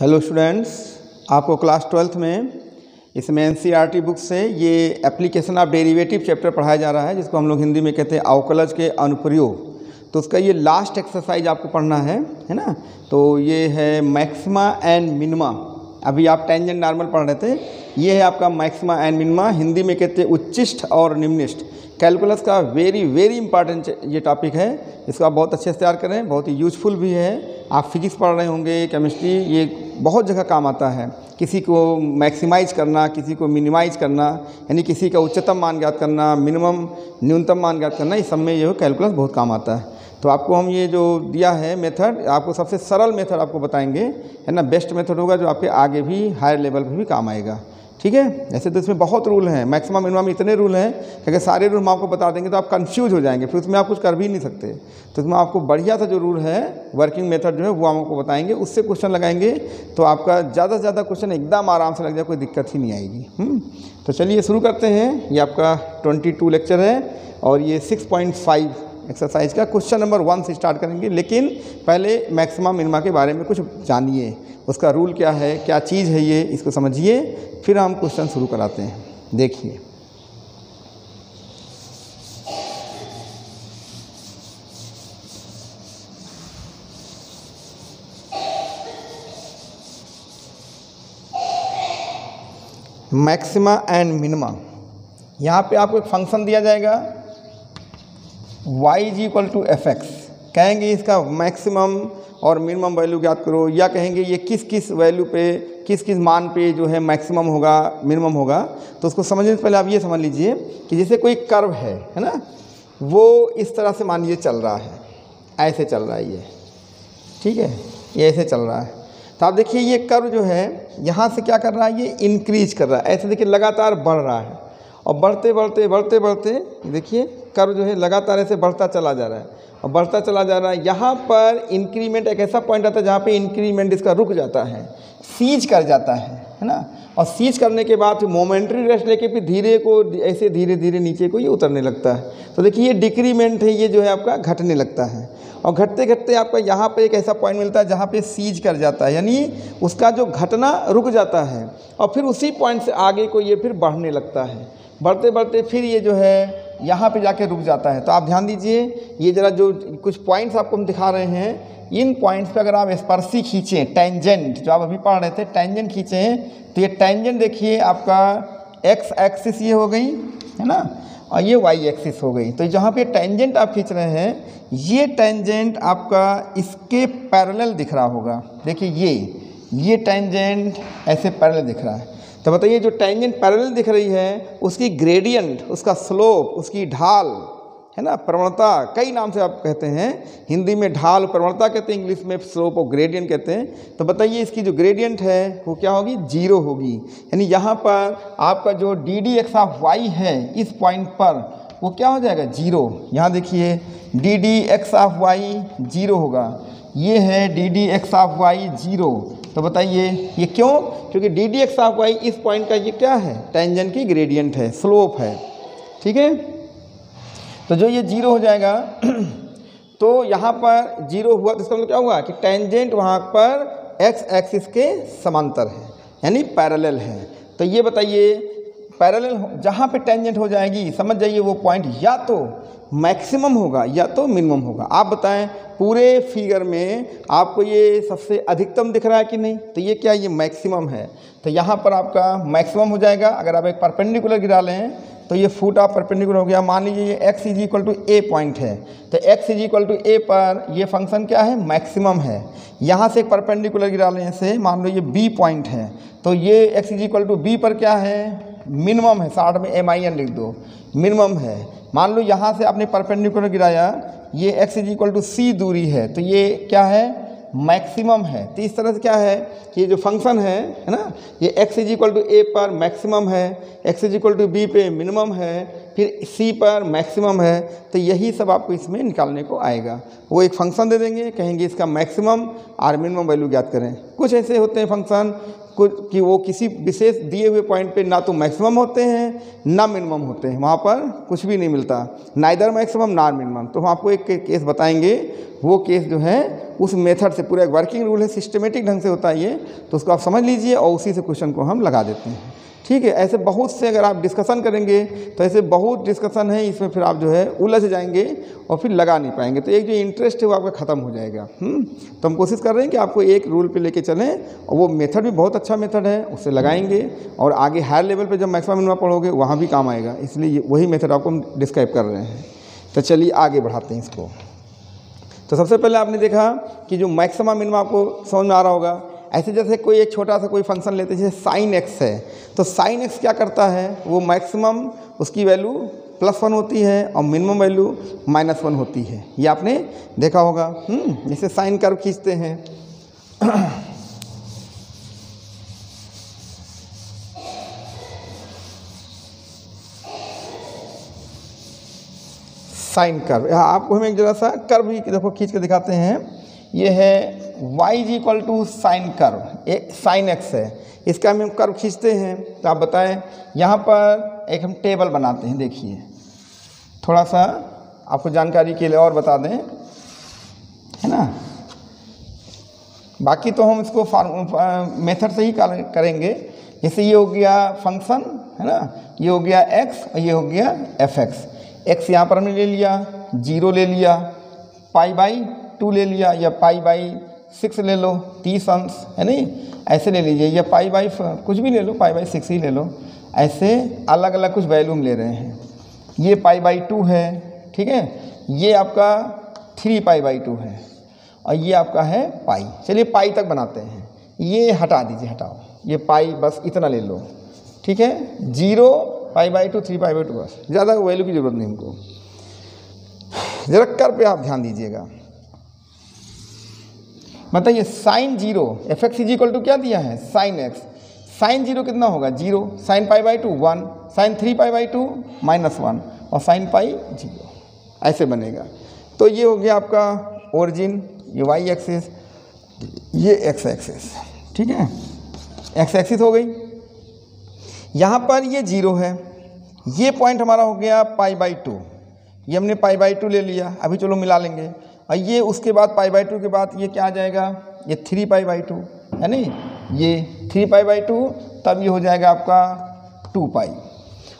Hello students, आपको class 12th में इसमें एनसीईआरटी बुक से ये एप्लीकेशन ऑफ डेरिवेटिव चैप्टर पढ़ाया जा रहा है, जिसको हम लोग हिंदी में कहते हैं अवकलज के अनुप्रयोग। तो उसका ये लास्ट एक्सरसाइज आपको पढ़ना है ना। तो ये है मैक्सिमा एंड मिनिमा। अभी आप टेंजेंट नॉर्मल पढ़ रहे थे, ये है आपका मैक्सिमा एंड मिनिमा। हिंदी में कहते हैं उच्चिष्ट और निम्निष्ट। कैलकुलस का वेरी इंपॉर्टेंट ये टॉपिक है, इसको आप बहुत अच्छे से तैयार करें, बहुत ही यूजफुल भी है। आप फिजिक्स पढ़ रहे होंगे, केमिस्ट्री, ये बहुत जगह काम आता है। किसी को मैक्सिमाइज करना, किसी को मिनिमाइज करना, यानी किसी का उच्चतम मान ज्ञात करना, मिनिमम न्यूनतम मान ज्ञात करना, इस सब में ये कैलकुलस बहुत काम आता है। तो आपको हम ये जो दिया है मेथड, आपको सबसे सरल मेथड आपको बताएंगे, है ना। बेस्ट मेथड होगा जो आपके आगे भी हायर लेवल पर भी काम आएगा, ठीक है। ऐसे तो इसमें बहुत रूल हैं, मैक्सिमम मिनिमम में इतने रूल हैं कि अगर सारे रूल हम आपको बता देंगे तो आप कंफ्यूज हो जाएंगे, फिर उसमें आप कुछ कर भी नहीं सकते। तो इसमें आपको बढ़िया सा जो रूल है, वर्किंग मेथड जो है वो हम आपको बताएंगे, उससे क्वेश्चन लगाएंगे तो आपका ज़्यादा से ज़्यादा क्वेश्चन एकदम आराम से लग जाए, कोई दिक्कत ही नहीं आएगी। तो चलिए शुरू करते हैं। ये आपका 22 लेक्चर है और ये 6.5 एक्सरसाइज का क्वेश्चन नंबर 1 से स्टार्ट करेंगे। लेकिन पहले मैक्सिमा मिनिमा के बारे में कुछ जानिए, उसका रूल क्या है, क्या चीज़ है ये, इसको समझिए, फिर हम क्वेश्चन शुरू कराते हैं। देखिए, मैक्सिमा एंड मिनिमा। यहाँ पे आपको एक फंक्शन दिया जाएगा y = fx। कहेंगे इसका मैक्सिमम और मिनिमम वैल्यू ज्ञात करो, या कहेंगे ये किस किस वैल्यू पे, किस किस मान पे जो है मैक्सिमम होगा, मिनिमम होगा। तो उसको समझने से पहले आप ये समझ लीजिए कि जैसे कोई कर्व है ना, वो इस तरह से मान लीजिए चल रहा है, ऐसे चल रहा है ये, ठीक है, ये ऐसे चल रहा है। तो आप देखिए ये कर्व जो है यहाँ से क्या कर रहा है, ये इंक्रीज कर रहा है, ऐसे देखिए लगातार बढ़ रहा है, और बढ़ते बढ़ते बढ़ते बढ़ते देखिए कर्व जो है लगातार ऐसे बढ़ता चला जा रहा है और बढ़ता चला जा रहा है। यहाँ पर इंक्रीमेंट एक ऐसा पॉइंट आता है जहाँ पे इंक्रीमेंट इसका रुक जाता है, सीज कर जाता है ना। और सीज करने के बाद मोमेंट्री रेस्ट लेके फिर धीरे को ऐसे धीरे धीरे नीचे को ये उतरने लगता है। तो देखिए ये डिक्रीमेंट है, ये जो है आपका घटने लगता है, और घटते घटते आपका यहाँ पे एक ऐसा पॉइंट मिलता है जहाँ पे सीज कर जाता है, यानी उसका जो घटना रुक जाता है, और फिर उसी पॉइंट से आगे को ये फिर बढ़ने लगता है। बढ़ते बढ़ते फिर ये जो है यहाँ पे जाके रुक जाता है। तो आप ध्यान दीजिए, ये ज़रा जो कुछ पॉइंट्स आपको हम दिखा रहे हैं, इन पॉइंट्स पे अगर आप स्पर्शी खींचें, टेंजेंट जो आप अभी पढ़ रहे थे, टेंजेंट खींचें, तो ये टेंजेंट देखिए आपका एक्स एक्सिस ये हो गई है ना, और ये वाई एक्सिस हो गई। तो जहाँ पे टेंजेंट आप खींच रहे हैं, ये टेंजेंट आपका इसके पैरेलल दिख रहा होगा। देखिए ये टेंजेंट ऐसे पैरेलल दिख रहा है। तो बताइए जो टेंजेंट पैरेलल दिख रही है, उसकी ग्रेडियंट, उसका स्लोप, उसकी ढाल, है ना, प्रवणता, कई नाम से आप कहते हैं। हिंदी में ढाल प्रवणता कहते हैं, इंग्लिश में स्लोप और ग्रेडियंट कहते हैं। तो बताइए इसकी जो ग्रेडियंट है वो क्या होगी, 0 होगी। यानी यहाँ पर आपका जो ddx है इस पॉइंट पर वो क्या हो जाएगा, 0। यहाँ देखिए ddx 0 होगा, ये है ddx 0। तो बताइए ये क्यों, क्योंकि ddx इस पॉइंट का ये क्या है, टेंजेंट की ग्रेडियंट है, स्लोप है, ठीक है। तो जो ये 0 हो जाएगा तो यहाँ पर 0 हुआ, तो इसका मतलब क्या हुआ कि टेंजेंट वहाँ पर x एक्सिस के समांतर है, यानी पैरेलल है। तो ये बताइए पैरेलल जहाँ पे टेंजेंट हो जाएगी, समझ जाइए वो पॉइंट या तो मैक्सिमम होगा या तो मिनिमम होगा। आप बताएं पूरे फिगर में आपको ये सबसे अधिकतम दिख रहा है कि नहीं, तो ये क्या, ये मैक्सिमम है। तो यहाँ पर आपका मैक्सिमम हो जाएगा। अगर आप एक परपेंडिकुलर गिरा लें तो ये फुट ऑफ परपेंडिकुलर हो गया। मान लीजिए ये x = a पॉइंट है, तो x = a पर ये फंक्शन क्या है, मैक्सिमम है। यहाँ से एक परपेंडिकुलर गिरा लेने से मान लो ये b पॉइंट है, तो ये x = b पर क्या है, मिनिमम है। साइड में min लिख दो, मिनिमम है। मान लो यहाँ से आपने परपेंडिकुलर गिराया, ये x = c दूरी है, तो ये क्या है, मैक्सिमम है। तो इस तरह से क्या है कि ये जो फंक्शन है ना, ये x = a पर मैक्सिमम है, x = b पे मिनिमम है, फिर सी पर मैक्सिमम है, तो यही सब आपको इसमें निकालने को आएगा। वो एक फंक्शन दे देंगे, कहेंगे इसका मैक्सिमम और मिनिमम वैल्यू ज्ञात करें। कुछ ऐसे होते हैं फंक्शन कुछ कि वो किसी विशेष दिए हुए पॉइंट पे ना तो मैक्सिमम होते हैं ना मिनिमम होते हैं, वहाँ पर कुछ भी नहीं मिलता, नाइदर मैक्सिमम ना मिनिमम। तो हम आपको एक केस बताएंगे, वो केस जो है उस मेथड से, पूरा एक वर्किंग रूल है, सिस्टमेटिक ढंग से होता है ये, तो उसको आप समझ लीजिए और उसी से क्वेश्चन को हम लगा देते हैं। ठीक है, ऐसे बहुत से अगर आप डिस्कशन करेंगे तो ऐसे बहुत डिस्कशन है, इसमें फिर आप जो है उलझ जाएंगे और फिर लगा नहीं पाएंगे, तो एक जो इंटरेस्ट है वो आपका ख़त्म हो जाएगा। तो हम कोशिश कर रहे हैं कि आपको एक रूल पे लेके चलें, और वो मेथड भी बहुत अच्छा मेथड है, उससे लगाएंगे और आगे हायर लेवल पे जब मैक्सिमम मिनिमम पढ़ोगे वहाँ भी काम आएगा, इसलिए वही मेथड आपको हम डिस्क्राइब कर रहे हैं। तो चलिए आगे बढ़ाते हैं इसको। तो सबसे पहले आपने देखा कि जो मैक्सिमम मिनिमम आपको समझ में आ रहा होगा, ऐसे जैसे कोई एक छोटा सा कोई फंक्शन लेते हैं, जैसे साइन एक्स है, तो साइन एक्स क्या करता है, वो मैक्सिमम उसकी वैल्यू +1 होती है और मिनिमम वैल्यू -1 होती है, ये आपने देखा होगा। जैसे साइन कर्व खींचते हैं साइन कर्व, आपको हम एक जरा सा कर्व भी देखो खींच के दिखाते हैं। ये है y = साइन कर्व, एक साइन एक्स है, इसका हम कर्व खींचते हैं। तो आप बताएं, यहाँ पर एक हम टेबल बनाते हैं, देखिए थोड़ा सा आपको जानकारी के लिए और बता दें, है ना, बाकी तो हम इसको मेथड से ही करेंगे। जैसे ये हो गया फंक्शन, है ना, ये हो गया x और ये हो गया fx। x यहाँ पर हमने ले लिया, 0 ले लिया, π/2 ले लिया, या π/6 ले लो, 30 अंश, है नहीं, ऐसे ले लीजिए, या π/4 कुछ भी ले लो, π/6 ही ले लो, ऐसे अलग अलग कुछ वैल्यू हम ले रहे हैं। ये π/2 है, ठीक है, ये आपका 3π/2 है और ये आपका है पाई। चलिए पाई तक बनाते हैं, ये हटा दीजिए, हटाओ ये पाई, बस इतना ले लो, ठीक है, 0 π/2 3π/2 बस, ज़्यादा वैल्यू की ज़रूरत नहीं हमको। जरा कर पे आप ध्यान दीजिएगा, बताइए साइन 0 fx = क्या दिया है, साइन x, साइन 0 कितना होगा 0, साइन π/2 1, साइन 3π/2 -1 और साइन पाई 0, ऐसे बनेगा। तो ये हो गया आपका ओरिजिन, ये y एक्सिस, ये x एक्सिस, ठीक है, x एक्सिस हो गई। यहाँ पर ये 0 है, ये पॉइंट हमारा हो गया π/2, ये हमने π/2 ले लिया, अभी चलो मिला लेंगे, और ये उसके बाद π/2 के बाद ये क्या आ जाएगा, ये 3π/2 है नहीं, ये 3π/2, तब ये हो जाएगा आपका 2π,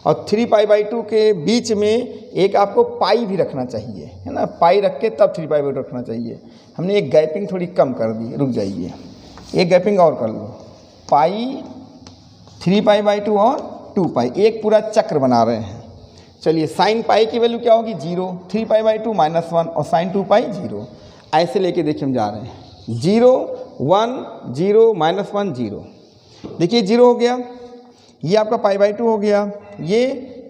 और 3π/2 के बीच में एक आपको पाई भी रखना चाहिए, है ना, पाई रख के तब 3π/2 रखना चाहिए। हमने एक गैपिंग थोड़ी कम कर दी, रुक जाइए, एक गैपिंग और कर लो, पाई 3π/2 और 2π, एक पूरा चक्र बना रहे हैं। चलिए साइन पाई की वैल्यू क्या होगी 0, 3π/2 -1 और साइन 2π 0, ऐसे लेके देखिए हम जा रहे हैं, 0 1 0 -1 0, देखिए 0 हो गया, ये आपका π/2 हो गया, ये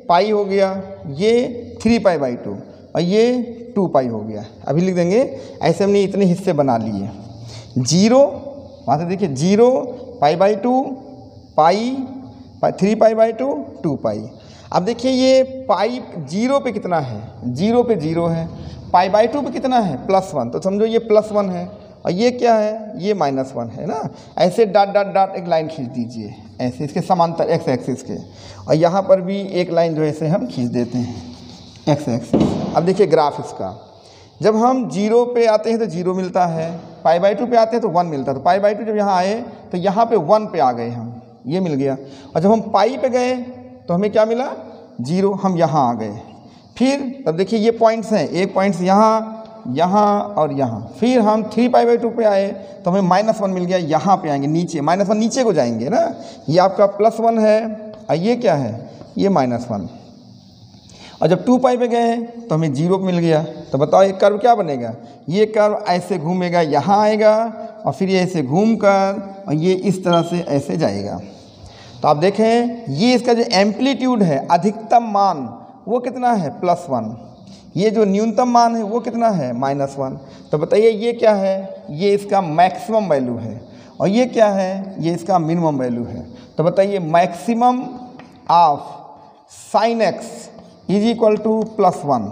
पाई हो गया, ये 3π/2 और ये 2π हो गया। अभी लिख देंगे, ऐसे हमने इतने हिस्से बना लिए, 0 वहाँ से देखिए 0 π/2 पाई 3π/2 2π। अब देखिए ये पाई 0 पे कितना है, 0 पे 0 है, π/2 पे कितना है +1, तो समझो ये +1 है, और ये क्या है, ये -1 है ना। ऐसे डॉट डॉट डॉट एक लाइन खींच दीजिए, ऐसे इसके समांतर x एक्सिस के, और यहाँ पर भी एक लाइन जो है इसे हम खींच देते हैं x एक्सिस। अब देखिए ग्राफ इसका, जब हम 0 पे आते हैं तो 0 मिलता है, π/2 पे आते हैं तो 1 मिलता है, तो π/2 जब यहाँ आए तो यहाँ पे 1 पे आ गए हम, ये मिल गया, और जब हम पाई पे गए तो हमें क्या मिला 0, हम यहाँ आ गए। फिर तब देखिए ये पॉइंट्स हैं, एक पॉइंट्स यहाँ, यहाँ और यहाँ, फिर हम 3π/2 पे आए तो हमें -1 मिल गया, यहाँ पे आएंगे नीचे, -1 नीचे को जाएंगे ना, ये आपका +1 है और ये क्या है, ये -1, और जब 2π पे गए तो हमें 0 मिल गया। तो बताओ ये कर्व क्या बनेगा, ये कर्व ऐसे घूमेगा, यहाँ आएगा और फिर ये ऐसे घूम कर और ये इस तरह से ऐसे जाएगा। तो आप देखें ये इसका जो एम्पलीट्यूड है, अधिकतम मान वो कितना है +1, ये जो न्यूनतम मान है वो कितना है -1। तो बताइए ये क्या है, ये इसका मैक्सिमम वैल्यू है, और ये क्या है, ये इसका मिनिमम वैल्यू है। तो बताइए maximum of sine x is equal to +1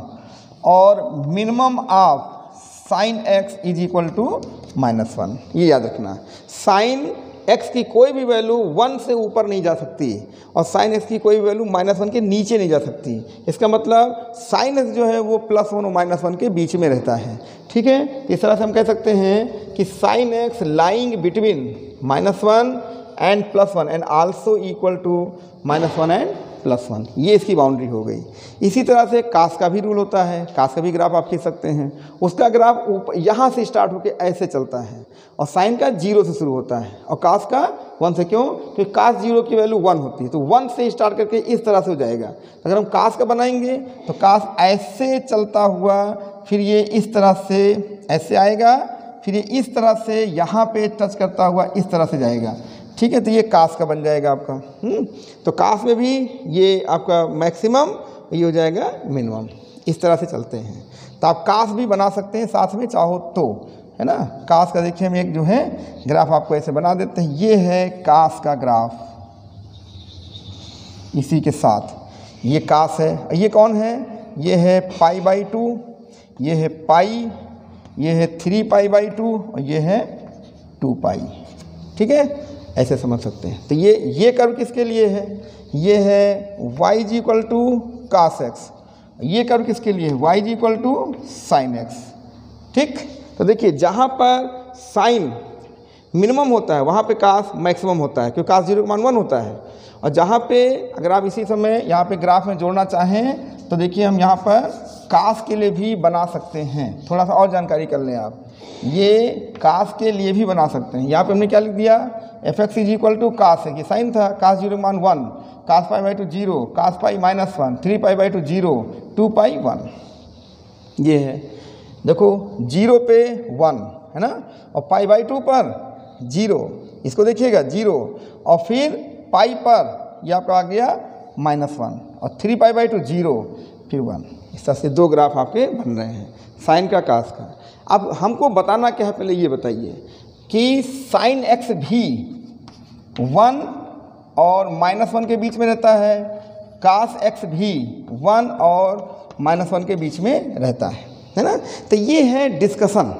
और minimum of sine x is equal to -1। ये याद रखना, साइन x की कोई भी वैल्यू 1 से ऊपर नहीं जा सकती और साइन x की कोई वैल्यू -1 के नीचे नहीं जा सकती। इसका मतलब साइन x जो है वो +1 और -1 के बीच में रहता है। ठीक है, इस तरह से हम कह सकते हैं कि sine x lying between -1 and +1 and also equal to -1 and +1, ये इसकी बाउंड्री हो गई। इसी तरह से कास का भी रूल होता है, कास का भी ग्राफ आप खींच सकते हैं। उसका ग्राफ यहाँ से स्टार्ट होकर ऐसे चलता है और साइन का 0 से शुरू होता है और कास का 1 से। क्यों? क्योंकि कास 0 की वैल्यू 1 होती है, तो 1 से स्टार्ट करके इस तरह से हो जाएगा। अगर हम कास का बनाएंगे तो कास ऐसे चलता हुआ फिर ये इस तरह से ऐसे आएगा, फिर ये इस तरह से यहाँ पे टच करता हुआ इस तरह से जाएगा। ठीक है, तो ये कास का बन जाएगा आपका। तो कास में भी ये आपका मैक्सिमम, ये हो जाएगा मिनिमम। इस तरह से चलते हैं, तो आप कास भी बना सकते हैं साथ में चाहो तो, है ना। कास का देखिए हम एक जो है ग्राफ आपको ऐसे बना देते हैं। ये है कास का ग्राफ, इसी के साथ ये कास है। ये कौन है? ये है π/2, ये है पाई, ये है 3π/2 और ये है 2π। ठीक है, ऐसे समझ सकते हैं। तो ये कर्व किसके लिए है? ये है y equal to cos x। ये कर्व किसके लिए है? y equal to sine x। ठीक, तो देखिए जहाँ पर साइन मिनिमम होता है वहाँ पे कास मैक्सिमम होता है, क्योंकि कास 0 का मान 1 होता है। और जहाँ पे अगर आप इसी समय यहाँ पे ग्राफ में जोड़ना चाहें तो देखिए हम यहाँ पर कास के लिए भी बना सकते हैं। थोड़ा सा और जानकारी कर लें आप, ये कास के लिए भी बना सकते हैं। यहाँ पे हमने क्या लिख दिया? fx इज इक्वल टू कास है कि साइन था, कास 0 मान 1, कास π/2 0, कास π -1, 3π/2 0, 2π 1। ये है, देखो 0 पे 1 है ना, और π/2 पर 0, इसको देखिएगा 0, और फिर पाई पर ये आपका आ गया -1 और 3π/2 0 फिर 1। इस तरह से 2 ग्राफ आपके बन रहे हैं साइन का कास का। अब हमको बताना क्या है, पहले ये बताइए कि साइन x भी 1 और -1 के बीच में रहता है, कास x भी 1 और -1 के बीच में रहता है ना। तो ये है डिस्कशन।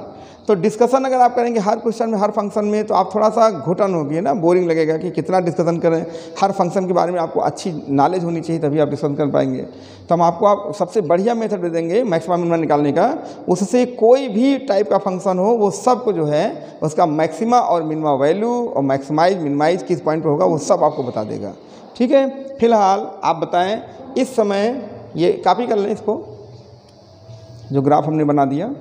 तो डिस्कशन अगर आप करेंगे हर क्वेश्चन में, हर फंक्शन में, तो आप थोड़ा सा घुटन होगी ना, बोरिंग लगेगा कि कितना डिस्कशन करें। हर फंक्शन के बारे में आपको अच्छी नॉलेज होनी चाहिए, तभी आप डिस्कशन कर पाएंगे। तो हम आपको सबसे बढ़िया मेथड दे देंगे मैक्सिमम मिनिमम निकालने का। उससे कोई भी टाइप का फंक्शन हो वो सबको जो है उसका मैक्सिमा और मिनिमा वैल्यू और मैक्सिमाइज मिनिमाइज किस पॉइंट पर होगा वो सब आपको बता देगा। ठीक है, फिलहाल आप बताएँ इस समय, ये कॉपी कर लें इसको, जो ग्राफ हमने बना दिया।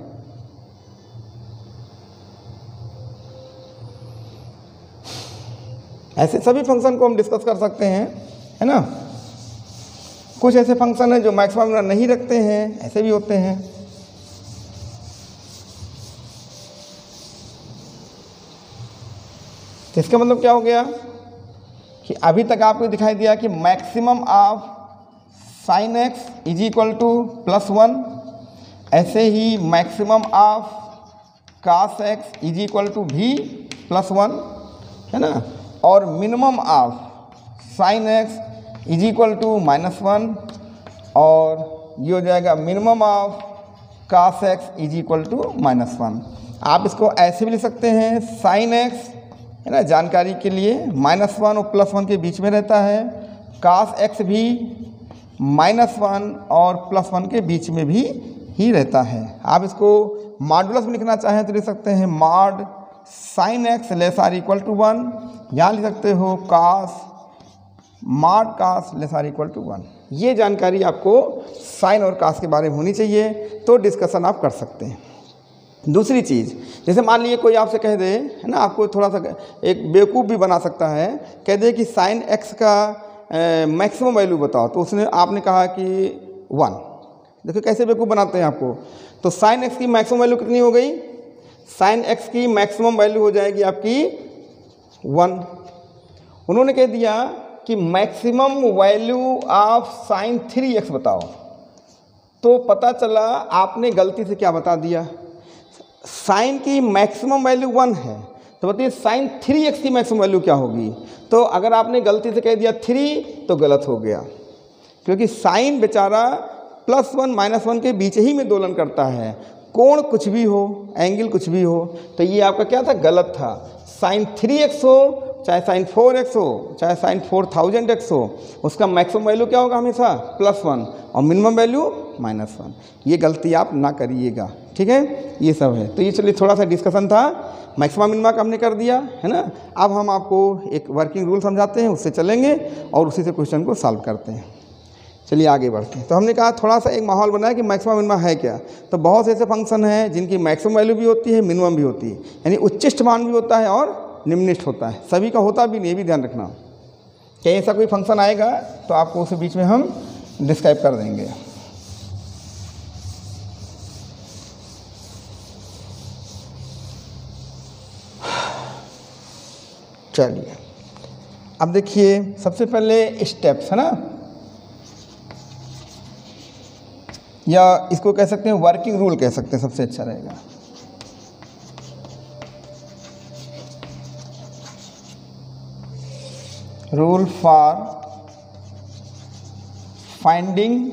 ऐसे सभी फंक्शन को हम डिस्कस कर सकते हैं, है ना। कुछ ऐसे फंक्शन हैं जो मैक्सिमम नहीं रखते हैं, ऐसे भी होते हैं। तो इसका मतलब क्या हो गया कि अभी तक आपको दिखाई दिया कि maximum of sine x is equal to +1, ऐसे ही maximum of cos x is equal to भी +1, है ना। और minimum of sine x is equal to -1, और ये हो जाएगा minimum of cos x is equal to -1। आप इसको ऐसे भी लिख सकते हैं, साइन x, है ना, जानकारी के लिए -1 और +1 के बीच में रहता है, कास x भी -1 और +1 के बीच में भी ही रहता है। आप इसको मॉडुलस में लिखना चाहें तो लिख सकते हैं mod sine x less or equal to 1, यहाँ लिख सकते हो cos mod cos less or equal to 1। ये जानकारी आपको साइन और कास के बारे में होनी चाहिए, तो डिस्कशन आप कर सकते हैं। दूसरी चीज़, जैसे मान लीजिए कोई आपसे कह दे, है ना, आपको थोड़ा सा एक बेवकूफ़ भी बना सकता है, कह दे कि साइन x का मैक्सिमम वैल्यू बताओ, तो उसने आपने कहा कि 1। देखो कैसे बेवकूफ़ बनाते हैं आपको। तो साइन x की मैक्सिमम वैल्यू कितनी हो गई? साइन x की मैक्सिमम वैल्यू हो जाएगी आपकी 1। उन्होंने कह दिया कि maximum value of sine 3x बताओ, तो पता चला आपने गलती से क्या बता दिया, साइन की मैक्सिमम वैल्यू 1 है, तो बताइए साइन 3x की मैक्सिमम वैल्यू क्या होगी। तो अगर आपने गलती से कह दिया 3 तो गलत हो गया, क्योंकि साइन बेचारा +1 -1 के बीच ही में दोलन करता है। कोण कुछ भी हो, एंगल कुछ भी हो, तो ये आपका क्या था, गलत था। sin 3x हो चाहे sin 4x हो चाहे sin 4000x हो, उसका मैक्सिमम वैल्यू क्या होगा हमेशा +1 और मिनिमम वैल्यू -1। ये गलती आप ना करिएगा, ठीक है। ये सब है। तो ये चलिए थोड़ा सा डिस्कशन था, मैक्सिमम मिनिमा का हमने कर दिया है ना। अब हम आपको एक वर्किंग रूल समझाते हैं, उससे चलेंगे और उसी से क्वेश्चन को सॉल्व करते हैं। चलिए आगे बढ़ते हैं। तो हमने कहा थोड़ा सा एक माहौल बनाया कि मैक्सिमम मिनिमा है क्या। तो बहुत से ऐसे फंक्शन हैं जिनकी मैक्सिमम वैल्यू भी होती है, मिनिमम भी होती है, यानी उच्चिष्ट मान भी होता है और निम्निष्ठ होता है। सभी का होता भी नहीं, ये भी ध्यान रखना। कहीं ऐसा कोई फंक्शन आएगा तो आपको उसे बीच में हम डिस्क्राइब कर देंगे। चलिए अब देखिए, सबसे पहले स्टेप्स है ना, या इसको कह सकते हैं वर्किंग रूल कह सकते हैं, सबसे अच्छा रहेगा। Rule for finding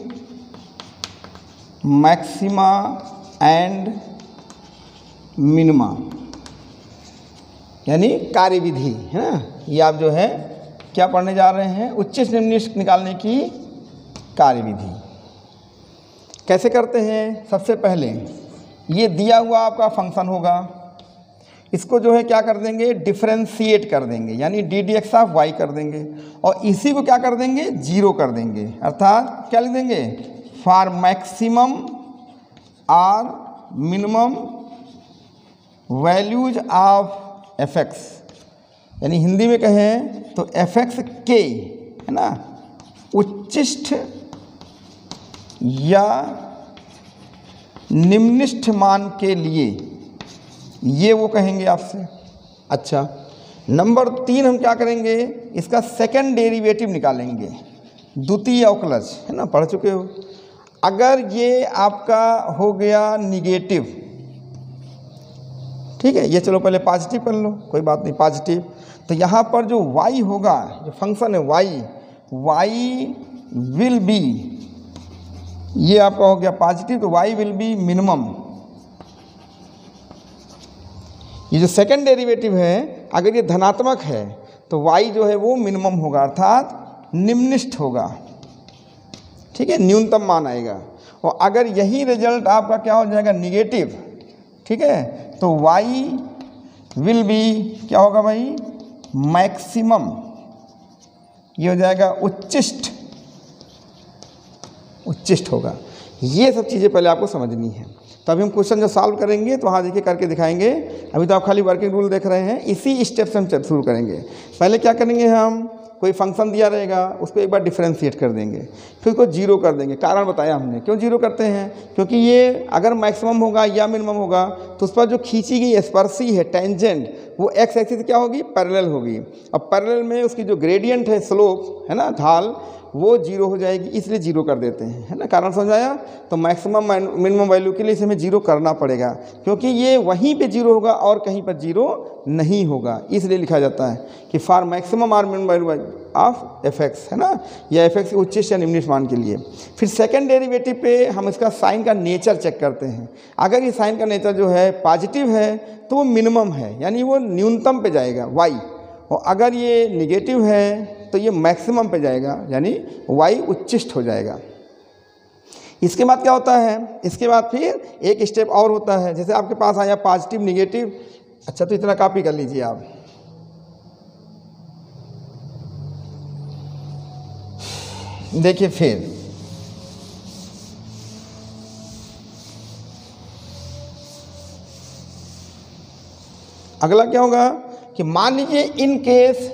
maxima and minima, यानी कार्यविधि है ना। ये आप जो है क्या पढ़ने जा रहे हैं, उच्चिष्ट निम्निष्ठ निकालने की कार्यविधि। कैसे करते हैं, सबसे पहले ये दिया हुआ आपका फंक्शन होगा, इसको जो है क्या कर देंगे, डिफरेंशिएट कर देंगे, यानी ddx ऑफ y कर देंगे, और इसी को क्या कर देंगे, 0 कर देंगे। अर्थात क्या लिख देंगे, फॉर मैक्सिमम और मिनिमम वैल्यूज ऑफ fx, यानी हिंदी में कहें तो fx के है ना उच्चिष्ट या निम्निष्ठ मान के लिए, ये वो कहेंगे आपसे। अच्छा, नंबर 3 हम क्या करेंगे, इसका सेकंड डेरिवेटिव निकालेंगे, द्वितीय अवकलज है ना, पढ़ चुके हो। अगर ये आपका हो गया निगेटिव, ठीक है, ये चलो पहले पॉजिटिव कर लो, कोई बात नहीं, पॉजिटिव, तो यहाँ पर जो y होगा, जो फंक्शन है y विल बी, ये आपका हो गया पॉजिटिव, तो y विल बी मिनिमम। ये जो सेकंड डेरिवेटिव है, अगर ये धनात्मक है तो y जो है वो मिनिमम होगा, अर्थात निम्निष्ठ होगा, ठीक है, न्यूनतम मान आएगा। और अगर यही रिजल्ट आपका क्या हो जाएगा, निगेटिव, ठीक है, तो y विल बी क्या होगा भाई, मैक्सिमम, ये हो जाएगा उच्चिष्ट होगा। ये सब चीज़ें पहले आपको समझनी है। तो अभी हम क्वेश्चन जो सॉल्व करेंगे तो वहाँ देखिए करके दिखाएंगे। अभी तो आप खाली वर्किंग रूल देख रहे हैं, इसी स्टेप से हम शुरू करेंगे। पहले क्या करेंगे, हम कोई फंक्शन दिया रहेगा उसको एक बार डिफरेंशिएट कर देंगे, फिर उसको 0 कर देंगे। कारण बताया हमने क्यों 0 करते हैं, क्योंकि ये अगर मैक्सिमम होगा या मिनिमम होगा तो उस पर जो खींची गई स्पर्शी है टेंजेंट, वो एक्स एक्सिस क्या होगी, पैरेलल होगी। अब पैरेलल में उसकी जो ग्रेडियंट है, स्लोप है ना, ढाल, वो 0 हो जाएगी, इसलिए 0 कर देते हैं, है ना। कारण समझ आया। तो मैक्सिमम मिनिमम वैल्यू के लिए इसे हमें 0 करना पड़ेगा, क्योंकि ये वहीं पे 0 होगा और कहीं पर 0 नहीं होगा, इसलिए लिखा जाता है कि फॉर मैक्सिमम और मिनिमम वैल्यू ऑफ fx, है ना, या fx के उच्चिष्ट या निम्निष्ठ मान के लिए। फिर सेकंड डेरिवेटिव पे हम इसका साइन का नेचर चेक करते हैं। अगर ये साइन का नेचर जो है पॉजिटिव है तो वो मिनिमम है, यानी वो न्यूनतम पे जाएगा y, और अगर ये निगेटिव है तो ये मैक्सिमम पे जाएगा, यानी y उच्चिष्ट हो जाएगा। इसके बाद क्या होता है, इसके बाद फिर एक स्टेप और होता है। जैसे आपके पास आया पॉजिटिव निगेटिव, अच्छा तो इतना कॉपी कर लीजिए आप। देखिए फिर अगला क्या होगा कि मान लीजिए इन केस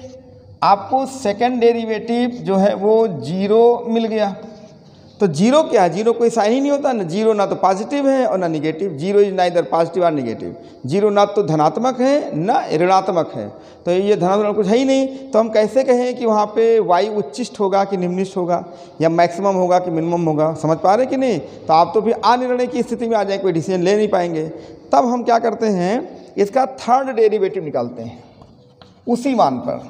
आपको सेकंड डेरिवेटिव जो है वो 0 मिल गया। तो 0 क्या है, 0 कोई साइन ही नहीं होता ना, 0 ना तो पॉजिटिव है और ना निगेटिव, 0 इज नाइदर पॉजिटिव और निगेटिव। 0 ना तो धनात्मक है ना ऋणात्मक है, तो ये धनात्मक कुछ है ही नहीं। तो हम कैसे कहें कि वहाँ पे y उच्चिष्ट होगा कि निम्निष्ठ होगा, या मैक्सिमम होगा कि मिनिमम होगा, समझ पा रहे कि नहीं। तो आप तो फिर अनिर्णय की स्थिति में आ जाए, कोई डिसीजन ले नहीं पाएंगे। तब हम क्या करते हैं, इसका थर्ड डेरिवेटिव निकालते हैं उसी मान पर।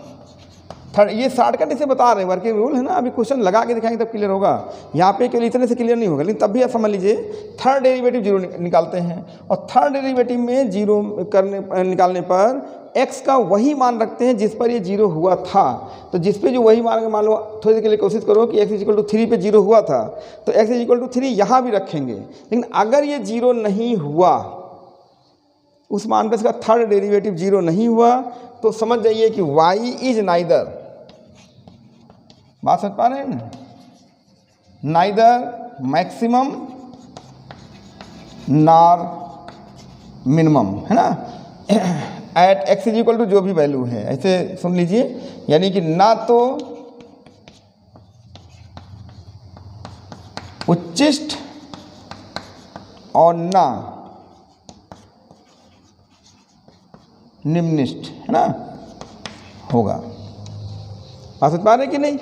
थर्ड, ये शॉर्टकट इसे बता रहे हैं, वर्किंग रूल है ना, अभी क्वेश्चन लगा के दिखाएंगे तब क्लियर होगा। यहाँ पे केवल इतने से क्लियर नहीं होगा, लेकिन तब भी आप समझ लीजिए थर्ड डेरिवेटिव जीरो निकालते हैं, और थर्ड डेरिवेटिव में जीरो निकालने पर x का वही मान रखते हैं जिस पर ये जीरो हुआ था। तो जिस पे जो वही मान लो, थोड़ी देर के लिए कोशिश करो कि x इक्वल टू 3 पे जीरो हुआ था, तो x इक्वल टू 3 यहाँ भी रखेंगे। लेकिन अगर ये जीरो नहीं हुआ, उस मान पर इसका थर्ड डेरिवेटिव जीरो नहीं हुआ, तो समझ जाइए कि y इज नाइदर, बात समझ पा रहे हैं ना, नाइदर मैक्सिमम नॉर मिनिमम, है ना, at x is equal to जो भी वैल्यू है, ऐसे सुन लीजिए, यानी कि ना तो उच्चिष्ट और ना निम्निष्ट, है ना, होगा। बात समझ पा रहे हैं कि नहीं,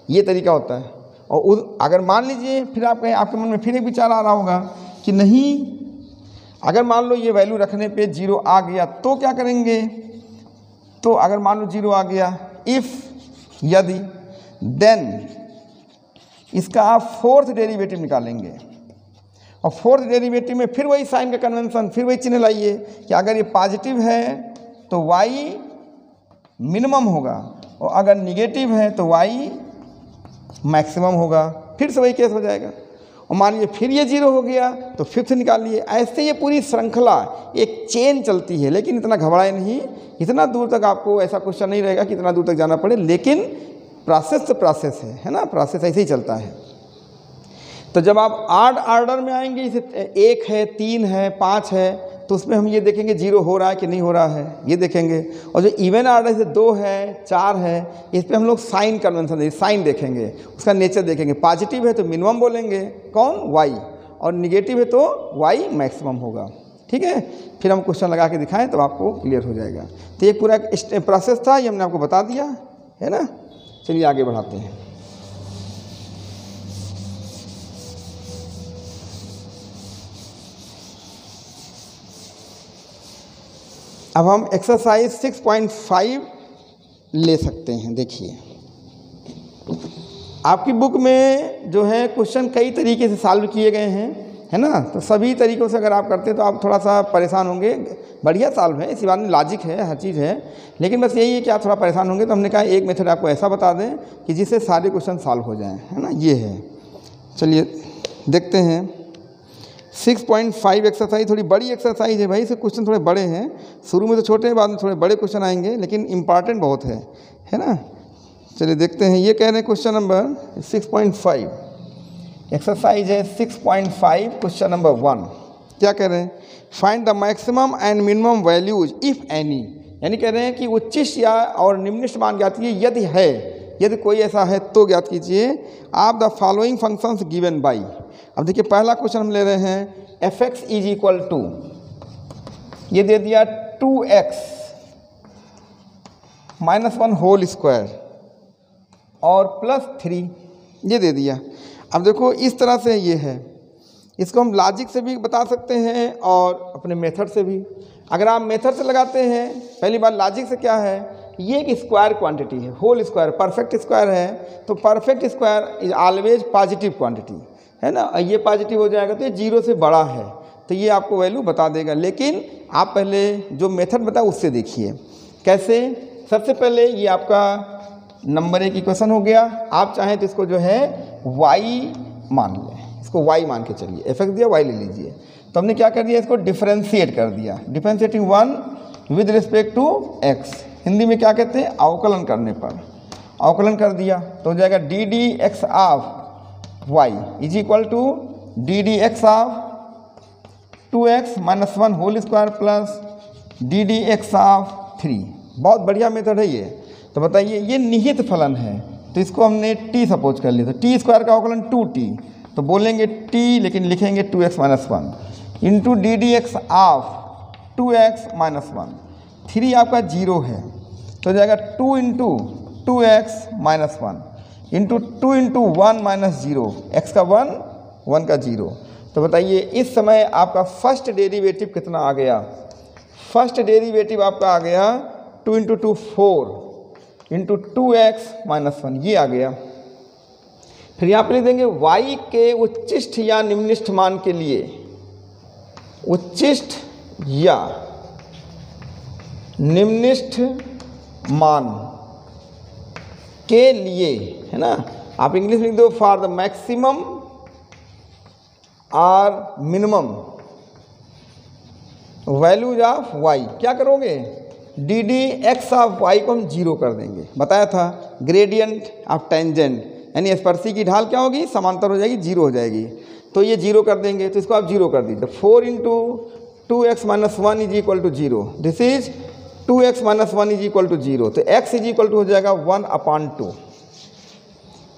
ये तरीका होता है। और अगर मान लीजिए फिर आप कहें, आपके मन में फिर एक विचार आ रहा होगा कि नहीं, अगर मान लो ये वैल्यू रखने पे जीरो आ गया तो क्या करेंगे। तो अगर मान लो जीरो आ गया, इफ़, यदि, देन इसका आप फोर्थ डेरिवेटिव निकालेंगे, और फोर्थ डेरिवेटिव में फिर वही साइन का कन्वेंशन, फिर वही चिन्ह लाइए कि अगर ये पॉजिटिव है तो y मिनिमम होगा, और अगर निगेटिव है तो y मैक्सिमम होगा। फिर से वही केस हो जाएगा। और मान लीजिए फिर ये जीरो हो गया तो फिफ्थ निकाल लिए। ऐसे ये पूरी श्रृंखला एक चेन चलती है। लेकिन इतना घबराए नहीं, इतना दूर तक आपको ऐसा क्वेश्चन नहीं रहेगा कि इतना दूर तक जाना पड़े, लेकिन प्रोसेस तो प्रोसेस है ना, प्रोसेस ऐसे ही चलता है। तो जब आप आड ऑर्डर में आएंगे, जैसे 1 है, 3 है, 5 है, तो उसमें हम ये देखेंगे जीरो हो रहा है कि नहीं हो रहा है, ये देखेंगे। और जो इवन ऑर्डर जैसे 2 है, 4 है, इस पर हम लोग साइन कन्वेंशन, साइन देखेंगे, उसका नेचर देखेंगे। पॉजिटिव है तो मिनिमम बोलेंगे, कौन, y, और निगेटिव है तो y मैक्सिमम होगा। ठीक है, फिर हम क्वेश्चन लगा के दिखाएं तो आपको क्लियर हो जाएगा। तो ये पूरा प्रोसेस था, ये हमने आपको बता दिया है ना। चलिए आगे बढ़ाते हैं। अब हम एक्सरसाइज 6.5 ले सकते हैं। देखिए आपकी बुक में जो है क्वेश्चन कई तरीके से सॉल्व किए गए हैं, है ना। तो सभी तरीक़ों से अगर आप करते हैं तो आप थोड़ा सा परेशान होंगे। बढ़िया सॉल्व है, इसी बात में लॉजिक है, हर चीज़ है, लेकिन बस यही है कि आप थोड़ा परेशान होंगे। तो हमने कहा एक मेथड आपको ऐसा बता दें कि जिससे सारे क्वेश्चन सॉल्व हो जाएं, है ना। ये है, चलिए देखते हैं। 6.5 एक्सरसाइज थोड़ी बड़ी एक्सरसाइज है भाई, इससे क्वेश्चन थोड़े बड़े हैं। शुरू में तो छोटे हैं, बाद में थोड़े बड़े क्वेश्चन आएंगे, लेकिन इंपॉर्टेंट बहुत है ना। चलिए देखते हैं। ये कह रहे हैं क्वेश्चन नंबर 6.5 एक्सरसाइज है 6.5 क्वेश्चन नंबर 1। क्या कह रहे हैं, find the maximum and minimum values if any, यानी कह रहे हैं कि उच्चिष्ट या और निम्निष्ट मान ज्ञात कीजिए यदि है, यदि कोई ऐसा है तो ज्ञात कीजिए। आप the following functions given by. अब देखिए पहला क्वेश्चन हम ले रहे हैं f x is equal to, ये दे दिया 2x -1 होल स्क्वायर और +3 ये दे दिया। अब देखो इस तरह से ये है, इसको हम लॉजिक से भी बता सकते हैं और अपने मेथड से भी। अगर आप मेथड से लगाते हैं, पहली बात लॉजिक से क्या है, ये एक स्क्वायर क्वांटिटी है, होल स्क्वायर, परफेक्ट स्क्वायर है, तो perfect square is always positive quantity, है ना। ये पॉजिटिव हो जाएगा तो ये 0 से बड़ा है, तो ये आपको वैल्यू बता देगा। लेकिन आप पहले जो मेथड बताया उससे देखिए कैसे। सबसे पहले ये आपका नंबर 1 इक्वेशन हो गया। आप चाहें तो इसको जो है y मान लें, इसको y मान के चलिए, एफ एक्स दिया y ले लीजिए। तो हमने क्या कर दिया, इसको डिफ्रेंशिएट कर दिया, differentiating 1 with respect to x, Hindi में क्या कहते हैं, अवकलन करने पर। अवकलन कर दिया तो हो जाएगा d d x of y is equal to d d x of 2x -1 whole square plus d d x of 3। बहुत बढ़िया मेथड है ये। तो बताइए ये निहित फलन है, तो इसको हमने t सपोज कर लिया, तो टी स्क्वायर का अवकलन 2t, तो बोलेंगे t लेकिन लिखेंगे 2x -1 into D d x of 2x -1। 3 आपका 0 है तो हो जाएगा 2 into 2x -1 into 2 into 1 -0, x का 1, 1 का 0। तो बताइए इस समय आपका फर्स्ट डेरिवेटिव कितना आ गया। फर्स्ट डेरिवेटिव आपका आ गया 2 इंटू 2 4, इंटू 2x माइनस 1, ये आ गया। फिर यहाँ पे लिख देंगे y के उच्चिष्ट या निम्निष्ठ मान के लिए, उच्चिष्ट या निम्निष्ठ मान के लिए, है ना। आप इंग्लिश लिख दो, फॉर द मैक्सिमम और मिनिमम वैल्यूज ऑफ y। क्या करोगे, D d x of y को हम जीरो कर देंगे। बताया था ग्रेडियंट ऑफ टेंजेंट, यानी स्पर्शी की ढाल क्या होगी, समांतर हो जाएगी, जीरो हो जाएगी। तो ये जीरो कर देंगे, तो इसको आप जीरो कर दीजिए। 4 into 2x minus 1 is equal to zero, this is 2x minus 1 is equal to zero. तो x इज इक्वल टू हो जाएगा 1/2।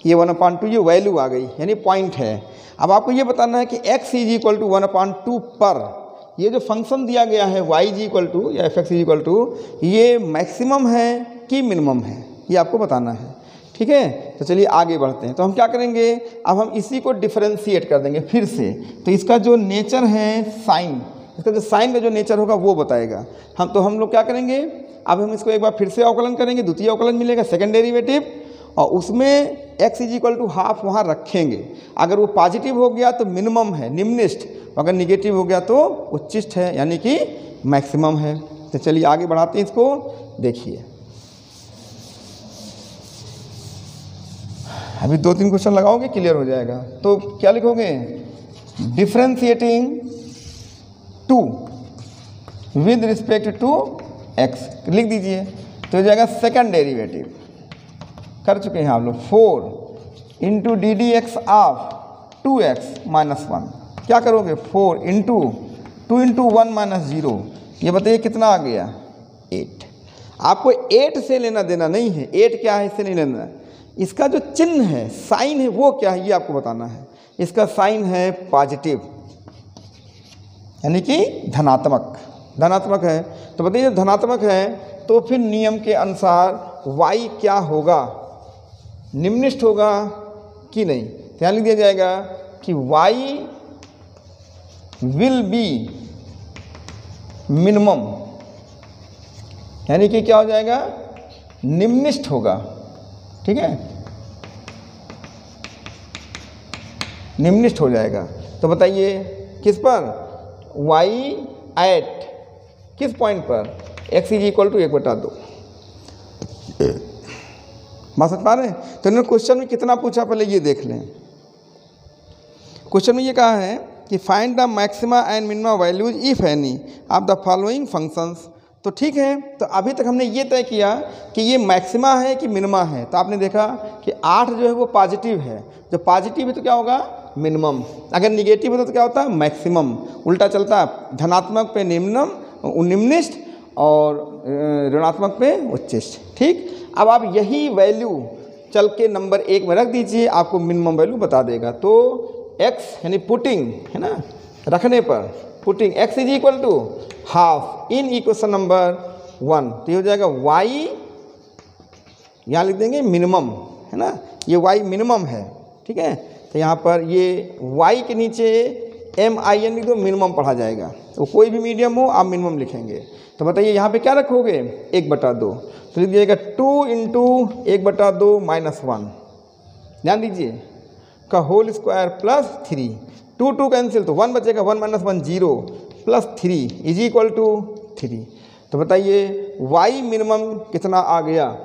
ये 1/2 ये वैल्यू आ गई, यानी पॉइंट है। अब आपको ये बताना है कि x इज इक्वल टू 1/2 पर ये जो फंक्शन दिया गया है y इज इक्वल टू या f(x) इज इक्वल टू, ये मैक्सिमम है कि मिनिमम है, ये आपको बताना है। ठीक है, तो चलिए आगे बढ़ते हैं। तो हम क्या करेंगे, अब हम इसी को डिफरेंशिएट कर देंगे फिर से। तो इसका जो नेचर है साइन, इसका जो साइन का जो नेचर होगा वो बताएगा। हम लोग क्या करेंगे, अब हम इसको एक बार फिर से अवकलन करेंगे, द्वितीय अवकलन मिलेगा, सेकंड डेरिवेटिव, और उसमें x is equal to half वहाँ रखेंगे। अगर वो पॉजिटिव हो गया तो मिनिमम है, निम्निष्ठ, अगर निगेटिव हो गया तो उच्चिष्ठ है, यानी कि मैक्सिमम है। तो चलिए आगे बढ़ाते हैं इसको, देखिए अभी 2-3 क्वेश्चन लगाओगे क्लियर हो जाएगा। तो क्या लिखोगे, differentiating 2 with respect to x लिख दीजिए, तो हो जाएगा सेकंड डेरिवेटिव। कर चुके हैं आप लोग, 4 into D d x of 2x minus 1। क्या करोगे, 4 इंटू 2 इंटू 1 माइनस 0, ये बताइए कितना आ गया, 8। आपको 8 से लेना देना नहीं है, 8 क्या है इससे नहीं लेना है। इसका जो चिन्ह है, साइन है, वो क्या है ये आपको बताना है। इसका साइन है पॉजिटिव, यानी कि धनात्मक, धनात्मक है। तो बताइए धनात्मक है तो फिर नियम के अनुसार y क्या होगा, निम्निष्ठ होगा कि नहीं। ध्यान लिख दिया जाएगा कि y विल बी मिनिमम, यानी कि क्या हो जाएगा, निम्निष्ठ होगा। ठीक है, निम्निष्ठ हो जाएगा। तो बताइए किस पर, y एट किस पॉइंट पर, x इज इक्वल टू 1/2। बात समझ पा रहे हैं। तो इन्होंने क्वेश्चन में कितना पूछा पहले ये देख लें। क्वेश्चन में ये कहा है कि find the maxima and minima values if any of the following functions. तो ठीक है, तो अभी तक हमने ये तय किया कि ये मैक्सिमा है कि मिनिमा है। तो आपने देखा कि 8 जो है वो पॉजिटिव है, जो पॉजिटिव है तो क्या होगा, मिनिमम। अगर निगेटिव होता तो क्या होता है, मैक्सिमम। उल्टा चलता है, धनात्मक पे निम्निष्ठ और ऋणात्मक पे उच्चिष्ठ। ठीक, अब आप यही वैल्यू चल के नंबर 1 में रख दीजिए, आपको मिनिमम वैल्यू बता देगा। तो x यानी पुटिंग, है ना, रखने पर putting x is equal to half in equation number 1, तो ये हो जाएगा y, यहाँ लिख देंगे मिनिमम, है ना, ये y मिनिमम है। ठीक है, तो यहाँ पर ये y के नीचे MIN लिख दो, मिनिमम पढ़ा जाएगा। तो कोई भी मीडियम हो आप मिनिमम लिखेंगे। तो बताइए यहाँ पे क्या रखोगे, 1/2, तो लिख दीजिएगा 2 इंटू 1/2 माइनस 1। ध्यान दीजिए, का होल स्क्वायर प्लस 3, 2 कैंसिल तो 1 बचेगा, 1 minus 1 0 plus 3 is equal to 3। तो बताइए y मिनिमम कितना आ गया,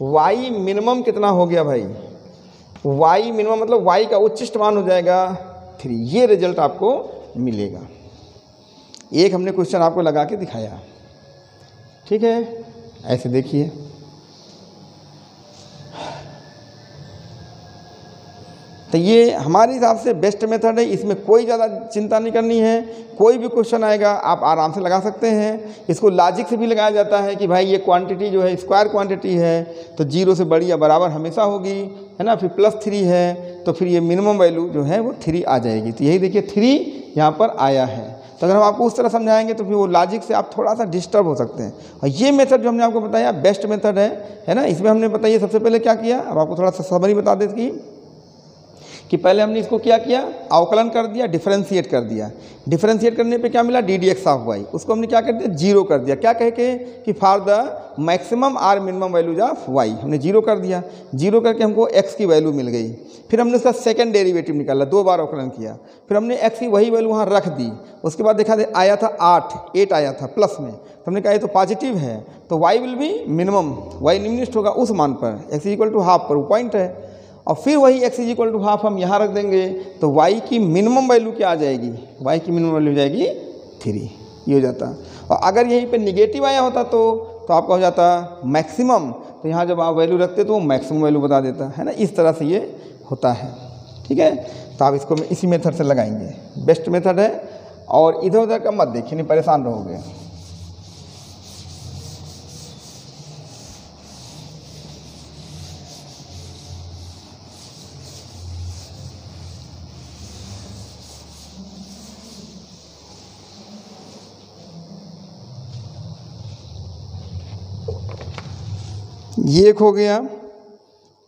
y मिनिमम कितना हो गया भाई, y मिनिमम मतलब y का उच्चिष्ट मान हो जाएगा 3। ये रिजल्ट आपको मिलेगा। एक हमने क्वेश्चन आपको लगा के दिखाया। ठीक है, ऐसे देखिए, तो ये हमारे हिसाब से बेस्ट मेथड है। इसमें कोई ज़्यादा चिंता नहीं करनी है। कोई भी क्वेश्चन आएगा आप आराम से लगा सकते हैं। इसको लॉजिक से भी लगाया जाता है कि भाई ये क्वांटिटी जो है स्क्वायर क्वांटिटी है, तो 0 से बड़ी या बराबर हमेशा होगी, है ना। फिर +3 है तो फिर ये मिनिमम वैल्यू जो है वो 3 आ जाएगी। तो यही देखिए 3 यहाँ पर आया है। तो अगर हम आपको उस तरह समझाएंगे तो फिर वो लॉजिक से आप थोड़ा सा डिस्टर्ब हो सकते हैं। और ये मेथड जो हमने आपको बताया बेस्ट मेथड है ना। इसमें हमने बताइए सबसे पहले क्या किया, अब आपको थोड़ा सा समरी बता दें कि पहले हमने इसको क्या किया, अवकलन कर दिया, डिफरेंशिएट कर दिया। डिफरेंशिएट करने पे क्या मिला, d d x of y, उसको हमने क्या कर दिया, जीरो कर दिया। क्या कह के कि for the maximum or minimum values of y, हमने जीरो कर दिया। जीरो करके हमको एक्स की वैल्यू मिल गई। फिर हमने उसका सेकंड डेरिवेटिव निकाला, 2 बार अवकलन किया। फिर हमने एक्स की वही वैल्यू वहाँ रख दी। उसके बाद देखा आया था 8 आया था प्लस में, तो हमने कहा ये तो पॉजिटिव है, तो y will be minimum, y निम्नलिखित होगा उस मान पर, x is equal to half पर, वो पॉइंट है। और फिर वही x is equal to half हम यहाँ रख देंगे, तो y की मिनिमम वैल्यू क्या आ जाएगी, y की मिनिमम वैल्यू हो जाएगी 3, ये हो जाता। और अगर यहीं पे निगेटिव आया होता तो आपका हो जाता मैक्सिमम, तो यहाँ जब आप वैल्यू रखते तो वो मैक्सिमम वैल्यू बता देता है ना। इस तरह से ये होता है, ठीक है। तो आप इसको इसी मेथड से लगाएंगे, बेस्ट मेथड है। और इधर उधर का मत देखिए, नहीं परेशान रहोगे। ये एक हो गया।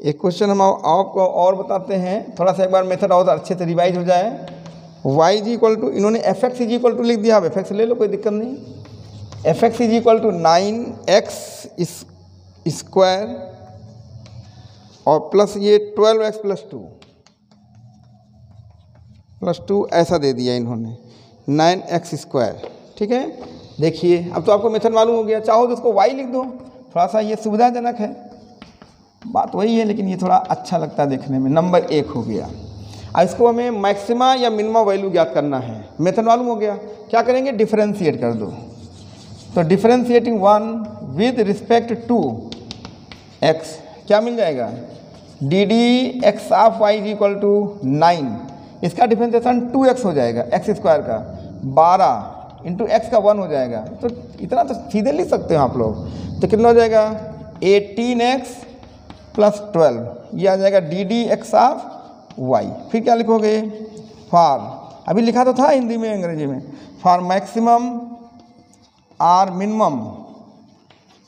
एक क्वेश्चन हम आपको और बताते हैं, थोड़ा सा एक बार मेथड और अच्छे से रिवाइज हो जाए। y इज इक्वल टू, इन्होंने f x is equal to लिख दिया, आप एफ एक्स ले लो, कोई दिक्कत नहीं। F x is equal to 9x square और प्लस ये 12x प्लस टू ऐसा दे दिया इन्होंने, 9x स्क्वायर, ठीक है। देखिए अब तो आपको मेथड मालूम हो गया, चाहो तो उसको y लिख दो, थोड़ा सा ये सुविधाजनक है, बात वही है, लेकिन ये थोड़ा अच्छा लगता है देखने में। नंबर 1 हो गया। अब इसको हमें मैक्सिमा या मिनिमा वैल्यू ज्ञात करना है, मेथड मालूम हो गया। क्या करेंगे, डिफरेंशिएट कर दो। तो differentiating 1 with respect to x क्या मिल जाएगा, d d x of y is equal to 9, इसका डिफरेंशिएशन 2x हो जाएगा, एक्स स्क्वायर का 12 इंटू एक्स का 1 हो जाएगा। तो इतना तो सीधे लिख सकते हो आप लोग। तो कितना हो जाएगा, 18x प्लस 12, ये आ जाएगा d d x of y. फिर क्या लिखोगे, फॉर, अभी लिखा तो था हिंदी में अंग्रेजी में, for maximum or minimum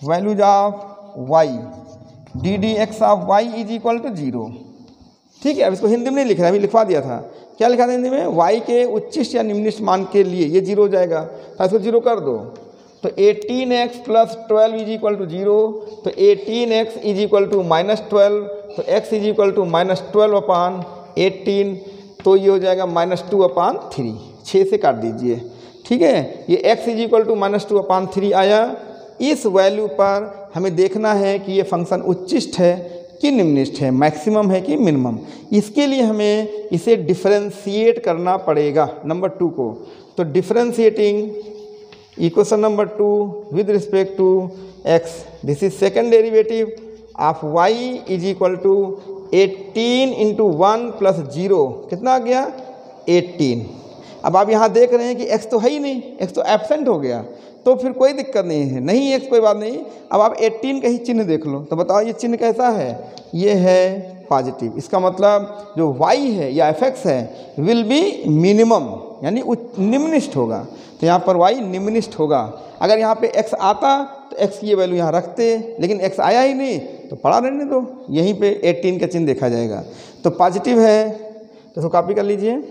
values of y d d x of y is equal to 0, ठीक है। अब इसको हिंदी में नहीं लिख रहा, अभी लिखवा दिया था। क्या लिखा था हिंदी में, y के उच्चिष्ट या निम्नलिखित मान के लिए ये 0 हो जाएगा, तो इसको 0 कर दो। तो 18x plus 12 is equal to 0, तो 18x इज इक्वल टू -12, तो x इज इक्वल टू -12 अपान 18, तो ये हो जाएगा -2 अपान 3, 6 से काट दीजिए, ठीक है। ये x इज इक्वल टू -2 अपान 3 आया। इस वैल्यू पर हमें देखना है कि ये फंक्शन उच्चिष्ट है कि निम्नलिखित है, मैक्सिमम है कि मिनिमम। इसके लिए हमें इसे डिफरेंशिएट करना पड़ेगा नंबर 2 को। तो differentiating equation number 2 with respect to x, this is second derivative of y is equal to 18 into 1 plus 0, कितना आ गया 18। अब आप यहाँ देख रहे हैं कि x तो है ही नहीं, x तो एब्सेंट हो गया, तो फिर कोई दिक्कत नहीं है, नहीं x कोई बात नहीं। अब आप 18 का ही चिन्ह देख लो, तो बताओ ये चिन्ह कैसा है, ये है पॉजिटिव। इसका मतलब जो y है या fx है विल बी मिनिमम, यानी निम्नलिखित होगा। तो यहाँ पर y निम्नलिखित होगा। अगर यहाँ पे x आता तो x की ये वैल्यू यहाँ रखते, लेकिन x आया ही नहीं तो पड़ा रहने दो, यहीं पे 18 का चिन्ह देखा जाएगा। तो पॉजिटिव है, तो इसको कॉपी कर लीजिए।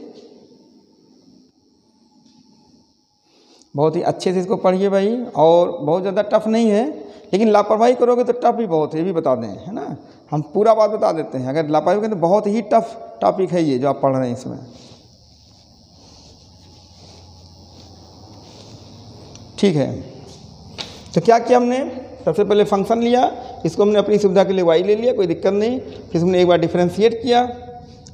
बहुत ही अच्छे से इसको पढ़िए भाई, और बहुत ज़्यादा टफ नहीं है, लेकिन लापरवाही करोगे तो टफ भी बहुत है, ये भी बता दें, है ना। हम पूरा बात बता देते हैं, अगर लापरवाही करें तो बहुत ही टफ टॉपिक है ये जो आप पढ़ रहे हैं इसमें, ठीक है। तो क्या किया हमने, सबसे पहले फंक्शन लिया, इसको हमने अपनी सुविधा के लिए y ले लिया, कोई दिक्कत नहीं। फिर हमने एक बार डिफरेंशिएट किया,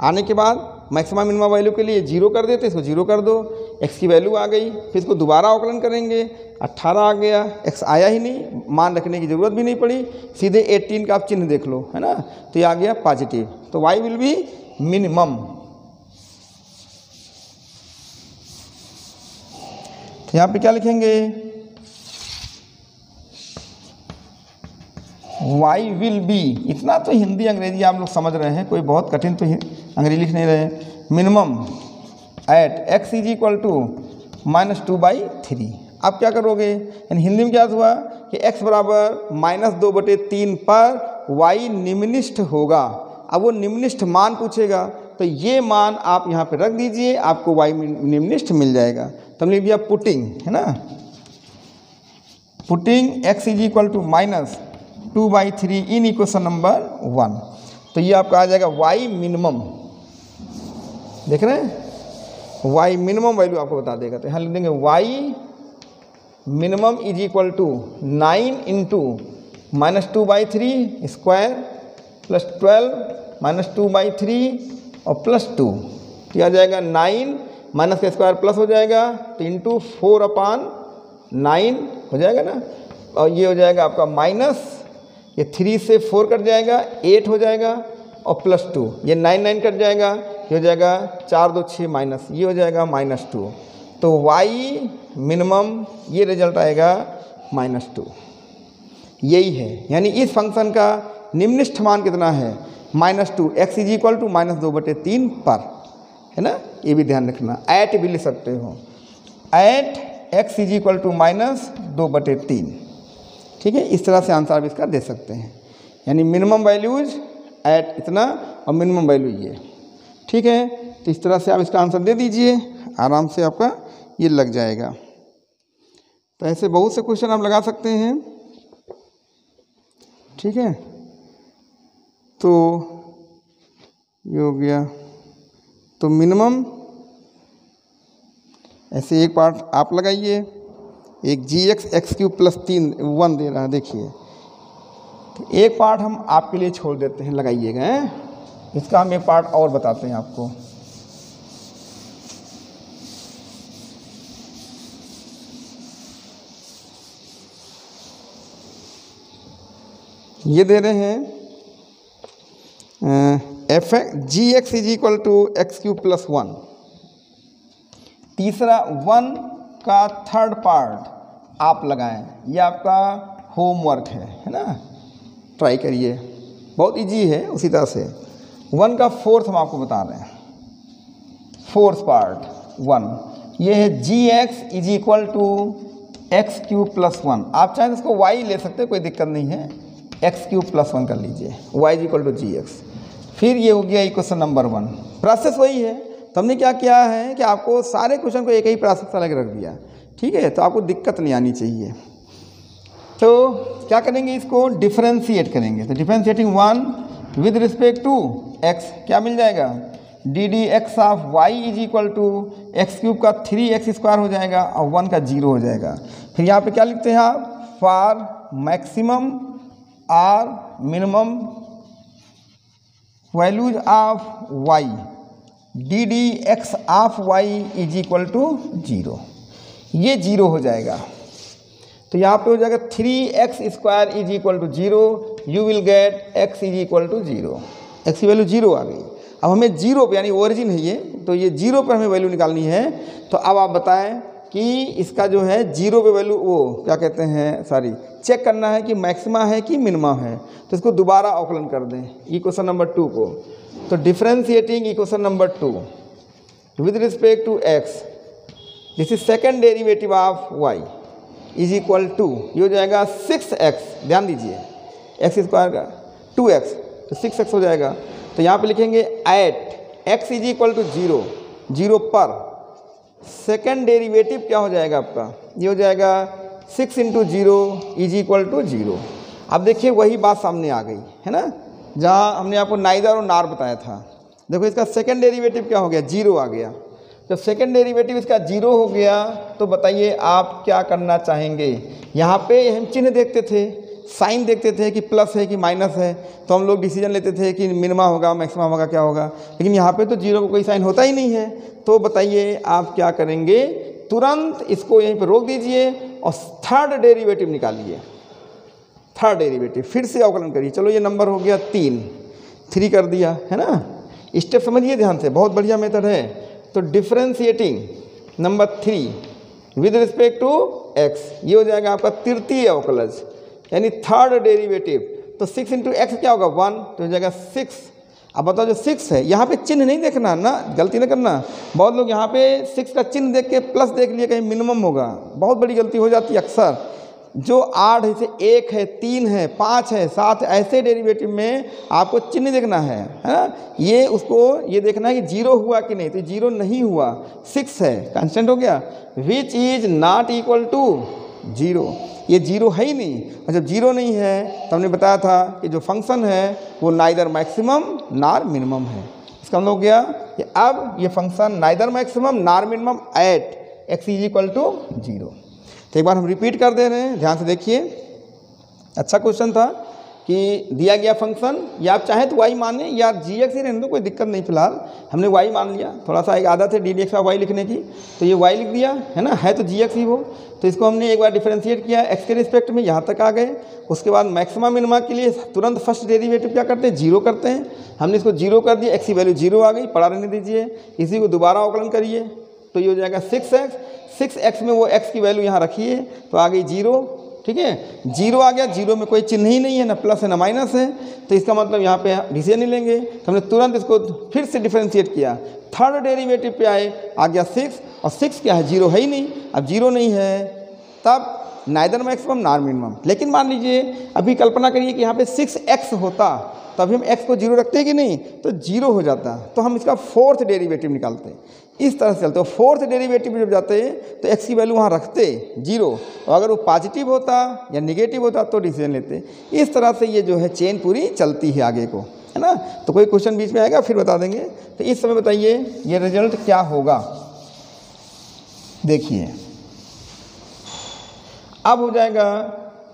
आने के बाद मैक्सिमम मिनिमम वैल्यू के लिए 0 कर देते, इसको 0 कर दो, x की वैल्यू आ गई। फिर इसको दोबारा अवकलन करेंगे, 18 आ गया, x आया ही नहीं, मान रखने की ज़रूरत भी नहीं पड़ी, सीधे 18 का आप चिन्ह देख लो, है ना, तो ये आ गया पॉजिटिव। तो y विल बी मिनिमम। तो यहाँ पे क्या लिखेंगे, y विल बी, इतना तो हिंदी अंग्रेजी आप लोग समझ रहे हैं, कोई बहुत कठिन तो अंग्रेजी लिख नहीं रहे। Minimum at x is equal to -2/3। अब क्या करोगे, यानी हिंदी में क्या हुआ कि x बराबर -2/3 पर y निम्नलिखित होगा। अब वो निम्नलिखित मान पूछेगा, तो ये मान आप यहाँ पे रख दीजिए, आपको y निम्नलिखित मिल जाएगा। तो हमने लिख दिया पुटिंग, है ना, putting x is equal to -2/3 in equation number 1। तो ये आपका आ जाएगा y मिनिमम, देख रहे हैं, y मिनिमम वैल्यू आपको बता देगा। तो यहाँ लिख देंगे y minimum is equal to 9 into -2/3 square plus 12 -2/3 और प्लस 2, क्या आ जाएगा 9 माइनस का स्क्वायर प्लस हो जाएगा तो इंटू 4/9 हो जाएगा ना, और ये हो जाएगा आपका माइनस, ये 3 से 4 कट जाएगा 8 हो जाएगा और प्लस 2, ये 9 कट जाएगा, ये हो जाएगा 4 2 6 माइनस, ये हो जाएगा -2। तो y मिनिमम ये रिजल्ट आएगा -2, यही है। यानी इस फंक्शन का निम्नलिखित मान कितना है -2, x इज इक्वल टू -2/3 पर, है ना, ये भी ध्यान रखना। ऐट भी लिख सकते हो, at x is equal to -2/3, ठीक है। इस तरह से आंसर आप इसका दे सकते हैं, यानी मिनिमम वैल्यूज ऐट इतना और मिनिमम वैल्यू ये, ठीक है। तो इस तरह से आप इसका आंसर दे दीजिए, आराम से आपका ये लग जाएगा। तो ऐसे बहुत से क्वेश्चन आप लगा सकते हैं, ठीक है। तो ये हो गया, तो मिनिमम ऐसे एक पार्ट आप लगाइए, एक gx x³ + 3 1 दे रहा है, देखिए। तो एक पार्ट हम आपके लिए छोड़ देते हैं, लगाइएगा, इसका हम एक पार्ट और बताते हैं आपको। ये दे रहे हैं gx is equal to x³ + 1। तीसरा 1 का थर्ड पार्ट आप लगाएं, ये आपका होमवर्क है ना, ट्राई करिए, बहुत इजी है। उसी तरह से 1 का फोर्थ हम आपको बता रहे हैं, फोर्थ पार्ट 1, ये है gx is equal to x³ + 1। आप चाहें तो इसको y ले सकते हैं, कोई दिक्कत नहीं है, x³ + 1 कर लीजिए, y is equal to gx। फिर ये हो गया इक्वेशन नंबर 1। प्रोसेस वही है, तो हमने क्या किया है कि आपको सारे क्वेश्चन को एक ही प्रोसेस अलग रख दिया, ठीक है, तो आपको दिक्कत नहीं आनी चाहिए। तो क्या करेंगे, इसको डिफरेंशिएट करेंगे। तो differentiating 1 with respect to x क्या मिल जाएगा, ddx of y is equal to x³ का 3x² हो जाएगा और 1 का 0 हो जाएगा। फिर यहाँ पे क्या लिखते हैं आप, फॉर मैक्सिमम और minimum values of y ddx of y is equal to 0, ये 0 हो जाएगा। तो यहाँ पे हो जाएगा 3x² is equal to 0, you will get x is equal to 0, x की वैल्यू 0 आ गई। अब हमें 0 पे, यानी ओरिजिन है ये, तो ये 0 पर हमें वैल्यू निकालनी है। तो अब आप बताएं कि इसका जो है 0 पे वैल्यू, वो क्या कहते हैं, सॉरी, चेक करना है कि मैक्सिमा है कि मिनिमा है। तो इसको दोबारा अवकलन कर दें इक्वेशन नंबर 2 को। तो differentiating equation number 2 with respect to x, this is second derivative of y is equal to, ये हो जाएगा 6x, ध्यान दीजिए, x² का 2x, तो 6x हो जाएगा। तो यहाँ पे लिखेंगे at x is equal to 0, 0 पर सेकेंड डेरिवेटिव क्या हो जाएगा आपका, ये हो जाएगा 6 × 0 इज इक्वल टू 0। अब देखिए वही बात सामने आ गई है ना, जहाँ हमने आपको नाइदर और नार बताया था। देखो इसका सेकेंड डेरिवेटिव क्या हो गया, 0 आ गया। जब सेकेंड डेरिवेटिव इसका 0 हो गया तो बताइए आप क्या करना चाहेंगे। यहाँ पे हम चिन्ह देखते थे, साइन देखते थे कि प्लस है कि माइनस है, तो हम लोग डिसीजन लेते थे कि मिनिमा होगा मैक्सिमा होगा क्या होगा, लेकिन यहाँ पे तो 0 का कोई साइन होता ही नहीं है। तो बताइए आप क्या करेंगे, तुरंत इसको यहीं पर रोक दीजिए और थर्ड डेरिवेटिव निकालिए। थर्ड डेरिवेटिव फिर से अवकलन करिए। चलो ये नंबर हो गया 3 कर दिया है ना, स्टेप समझिए ध्यान से, बहुत बढ़िया मेथड है। तो differentiating number 3 with respect to x, ये हो जाएगा आपका तृतीय अवकलज, यानी थर्ड डेरिवेटिव। तो 6 × x क्या होगा 1, तो हो जाएगा 6। अब बताओ जो 6 है, यहाँ पे चिन्ह नहीं देखना ना, गलती ना करना। बहुत लोग यहाँ पे 6 का चिन्ह देख के प्लस देख लिए, कहीं मिनिमम होगा, बहुत बड़ी गलती हो जाती है अक्सर। जो 8 है, जैसे 1 है, 3 है, 5 है, 7 है, ऐसे डेरिवेटिव में आपको चिन्ह देखना है ना। ये उसको ये देखना है कि 0 हुआ कि नहीं, तो 0 नहीं हुआ, 6 है, कांस्टेंट हो गया। Which is not equal to 0, ये 0 है ही नहीं। और जब 0 नहीं है तो हमने बताया था कि जो फंक्शन है वो नाइदर मैक्सिमम नार मिनिमम है। इसका मतलब हो गया कि अब ये function neither maximum nor minimum at x is equal to 0। तो एक बार हम रिपीट कर दे रहे हैं, ध्यान से देखिए। अच्छा क्वेश्चन था कि दिया गया फंक्शन, या आप चाहें तो y माने या gx ही रहने दो, कोई दिक्कत नहीं। फिलहाल हमने y मान लिया, थोड़ा सा एक आदत है ddx का y लिखने की, तो ये y लिख दिया है ना, है तो gx ही वो। तो इसको हमने एक बार डिफरेंशिएट किया x के रिस्पेक्ट में, यहाँ तक आ गए। उसके बाद मैक्सिमा मिनिमा के लिए तुरंत फर्स्ट डेरिवेटिव क्या करते हैं, 0 करते हैं। हमने इसको 0 कर दिया, x की वैल्यू 0 आ गई, पड़ा रहने दीजिए। इसी को दोबारा अवकलन करिए तो ये हो जाएगा 6x। 6x में वो x की वैल्यू यहाँ रखिए तो आ गई 0, ठीक है। 0 आ गया, 0 में कोई चिन्ह ही नहीं है, ना प्लस है ना माइनस है, तो इसका मतलब यहाँ पे डिसीजन नहीं लेंगे। तो हमने तुरंत इसको फिर से डिफरेंशिएट किया, थर्ड डेरिवेटिव पे आए, आ गया 6, और 6 क्या है, 0 है ही नहीं। अब 0 नहीं है तब नाइदर मैक्सिमम नार मिनिमम। लेकिन मान लीजिए अभी कल्पना करिए कि यहाँ पे 6x होता, तो अभी हम x को 0 रखते हैं कि नहीं, तो 0 हो जाता, तो हम इसका फोर्थ डेरिवेटिव निकालते हैं। इस तरह से चलते हो, फोर्थ डेरिवेटिव जब जाते तो x की वैल्यू वहाँ रखते 0, और अगर वो पॉजिटिव होता या निगेटिव होता तो डिसीजन लेते। इस तरह से ये जो है चेन पूरी चलती है आगे को, है ना। तो कोई क्वेश्चन बीच में आएगा फिर बता देंगे। तो इस समय बताइए ये रिजल्ट क्या होगा। देखिए अब हो जाएगा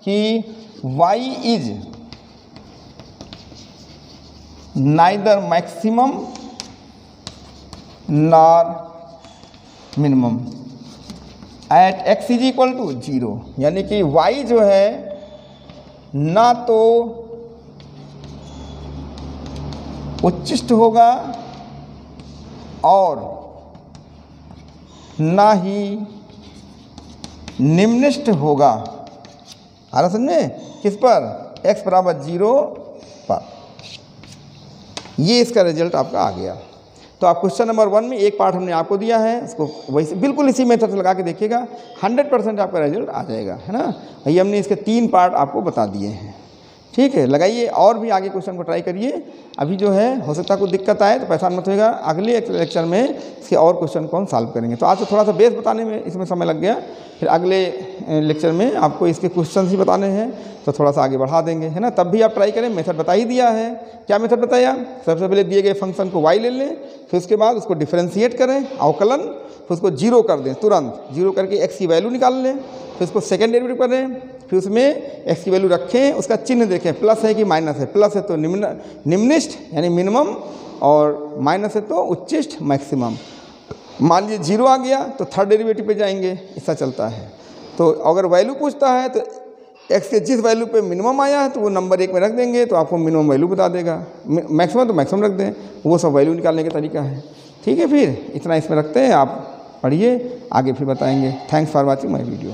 कि y इज neither maximum nor minimum at x is equal to 0, यानी कि y जो है ना तो उच्चिष्ट होगा और ना ही निम्निष्ठ होगा। आ रहा समझे, किस पर, x बराबर 0 पर। ये इसका रिजल्ट आपका आ गया। तो आप क्वेश्चन नंबर 1 में एक पार्ट हमने आपको दिया है, इसको वैसे बिल्कुल इसी मेथड से लगा के देखिएगा, 100% आपका रिजल्ट आ जाएगा, है ना। ये हमने इसके 3 पार्ट आपको बता दिए हैं, ठीक है। लगाइए और भी आगे क्वेश्चन को ट्राई करिए। अभी जो है हो सकता है कोई दिक्कत आए तो परेशान मत होइएगा, अगले लेक्चर में इसके और क्वेश्चन को हम सॉल्व करेंगे। तो आज तो थोड़ा सा बेस बताने में इसमें समय लग गया, फिर अगले लेक्चर में आपको इसके क्वेश्चन ही बताने हैं, तो थोड़ा सा आगे बढ़ा देंगे, है ना। तब भी आप ट्राई करें, मेथड बता ही दिया है। क्या मेथड बताया, सबसे पहले दिए गए फंक्शन को y ले लें, फिर उसके बाद उसको डिफरेंशिएट करें, अवकलन, फिर उसको 0 कर दें, तुरंत 0 करके x की वैल्यू निकाल लें, फिर उसको सेकेंड डेरिवेटिव करें, फिर उसमें x की वैल्यू रखें, उसका चिन्ह देखें, प्लस है कि माइनस है। प्लस है तो निम्निष्ठ यानी मिनिमम, और माइनस है तो उच्चिष्ट मैक्सिमम। मान लीजिए 0 आ गया तो थर्ड डेरिवेटिव पे जाएंगे, ऐसा चलता है। तो अगर वैल्यू पूछता है तो x के जिस वैल्यू पे मिनिमम आया है तो वो नंबर 1 में रख देंगे, तो आपको मिनिमम वैल्यू बता देगा। मैक्सिमम तो मैक्सिमम रख दें, वो सब वैल्यू निकालने का तरीका है, ठीक है। फिर इतना इसमें रखते हैं, आप पढ़िए, आगे फिर बताएंगे। Thanks for watching my video.